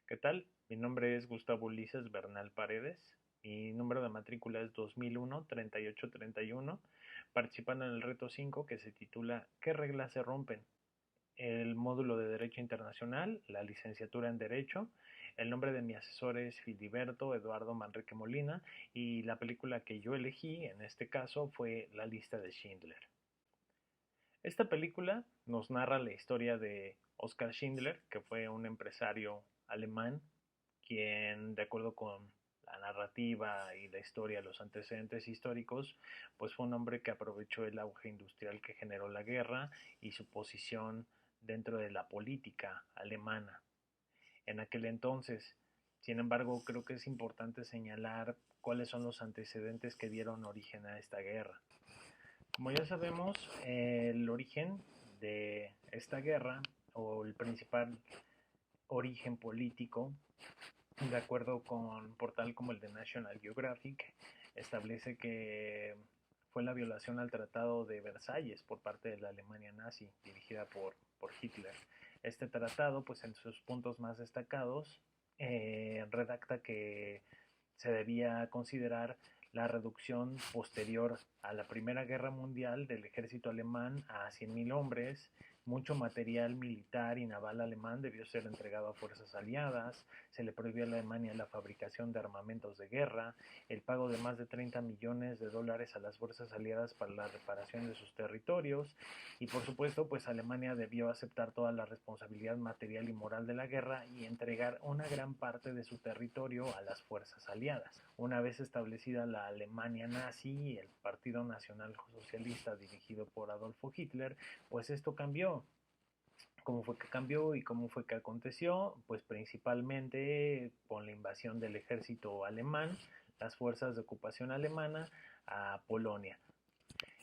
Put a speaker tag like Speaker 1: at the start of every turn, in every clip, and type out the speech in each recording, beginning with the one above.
Speaker 1: ¿Qué tal? Mi nombre es Gustavo Ulises Bernal Paredes. Mi número de matrícula es 2001-3831, participando en el reto 5 que se titula ¿Qué reglas se rompen? El módulo de Derecho Internacional, la licenciatura en Derecho. El nombre de mi asesor es Filiberto Eduardo Manrique Molina y la película que yo elegí en este caso fue La lista de Schindler. Esta película nos narra la historia de Oskar Schindler, que fue un empresario alemán, quien, de acuerdo con la narrativa y la historia, los antecedentes históricos, pues fue un hombre que aprovechó el auge industrial que generó la guerra y su posición dentro de la política alemana en aquel entonces. Sin embargo, creo que es importante señalar cuáles son los antecedentes que dieron origen a esta guerra. Como ya sabemos, el origen de esta guerra o el principal origen político, de acuerdo con un portal como el de National Geographic, establece que fue la violación al Tratado de Versalles por parte de la Alemania nazi dirigida por Hitler. Este tratado, pues en sus puntos más destacados, redacta que se debía considerar la reducción posterior a la Primera Guerra Mundial del ejército alemán a 100.000 hombres. Mucho material militar y naval alemán debió ser entregado a fuerzas aliadas, se le prohibió a Alemania la fabricación de armamentos de guerra, el pago de más de 30 millones de dólares a las fuerzas aliadas para la reparación de sus territorios y por supuesto pues Alemania debió aceptar toda la responsabilidad material y moral de la guerra y entregar una gran parte de su territorio a las fuerzas aliadas. Una vez establecida la Alemania nazi y el Partido Nacional Socialista dirigido por Adolfo Hitler, pues esto cambió. ¿Cómo fue que cambió y cómo fue que aconteció? Pues principalmente con la invasión del ejército alemán, las fuerzas de ocupación alemana a Polonia.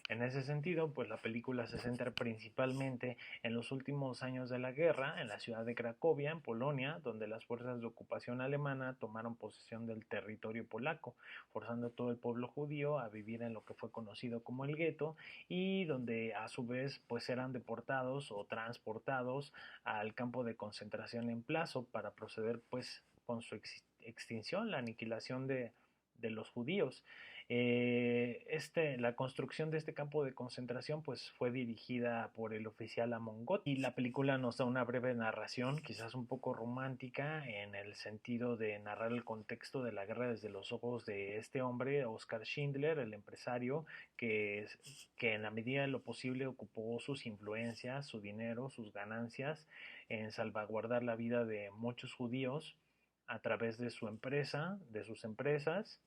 Speaker 1: En ese sentido, pues la película se centra principalmente en los últimos años de la guerra, en la ciudad de Cracovia, en Polonia, donde las fuerzas de ocupación alemana tomaron posesión del territorio polaco, forzando a todo el pueblo judío a vivir en lo que fue conocido como el gueto y donde a su vez pues eran deportados o transportados al campo de concentración en Plazo para proceder pues con su extinción, la aniquilación de los judíos. La construcción de este campo de concentración pues fue dirigida por el oficial Amon Goth y la película nos da una breve narración, quizás un poco romántica en el sentido de narrar el contexto de la guerra desde los ojos de este hombre, Oskar Schindler, el empresario que en la medida de lo posible ocupó sus influencias, su dinero, sus ganancias en salvaguardar la vida de muchos judíos a través de su empresa, de sus empresas,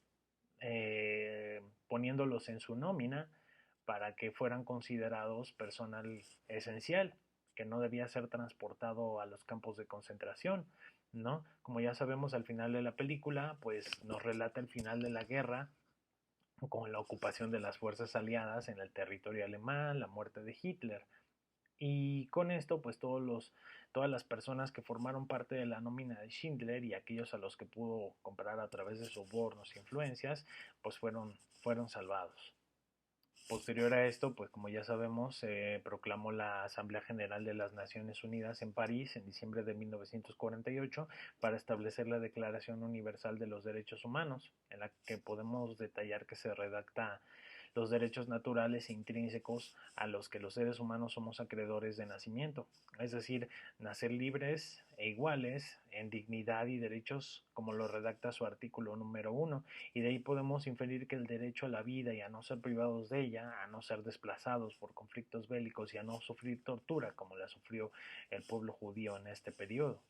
Speaker 1: poniéndolos en su nómina para que fueran considerados personal esencial, que no debía ser transportado a los campos de concentración, ¿no? Como ya sabemos al final de la película, pues nos relata el final de la guerra con la ocupación de las fuerzas aliadas en el territorio alemán, la muerte de Hitler. Y con esto, pues todas las personas que formaron parte de la nómina de Schindler y aquellos a los que pudo comprar a través de sobornos e influencias, pues fueron salvados. Posterior a esto, pues como ya sabemos, se proclamó la Asamblea General de las Naciones Unidas en París en diciembre de 1948 para establecer la Declaración Universal de los Derechos Humanos, en la que podemos detallar que se redacta los derechos naturales e intrínsecos a los que los seres humanos somos acreedores de nacimiento, es decir, nacer libres e iguales en dignidad y derechos como lo redacta su artículo número 1, y de ahí podemos inferir que el derecho a la vida y a no ser privados de ella, a no ser desplazados por conflictos bélicos y a no sufrir tortura como la sufrió el pueblo judío en este periodo.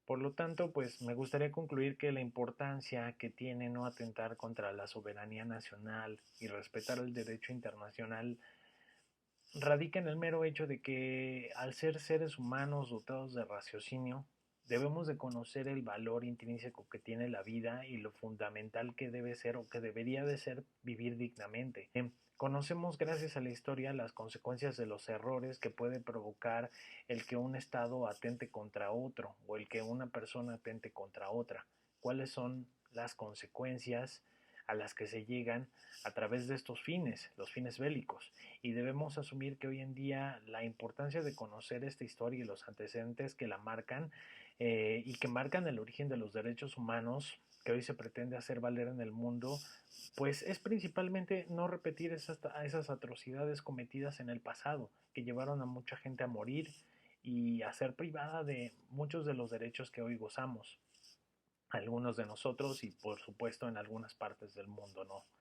Speaker 1: Por lo tanto, pues me gustaría concluir que la importancia que tiene no atentar contra la soberanía nacional y respetar el derecho internacional radica en el mero hecho de que al ser seres humanos dotados de raciocinio, debemos de conocer el valor intrínseco que tiene la vida y lo fundamental que debe ser o que debería de ser vivir dignamente. Conocemos gracias a la historia las consecuencias de los errores que puede provocar el que un Estado atente contra otro o el que una persona atente contra otra. ¿Cuáles son las consecuencias a las que se llegan a través de estos fines, los fines bélicos? Y debemos asumir que hoy en día la importancia de conocer esta historia y los antecedentes que la marcan y que marcan el origen de los derechos humanos que hoy se pretende hacer valer en el mundo, pues es principalmente no repetir esas atrocidades cometidas en el pasado, que llevaron a mucha gente a morir y a ser privada de muchos de los derechos que hoy gozamos, algunos de nosotros y por supuesto en algunas partes del mundo, ¿no?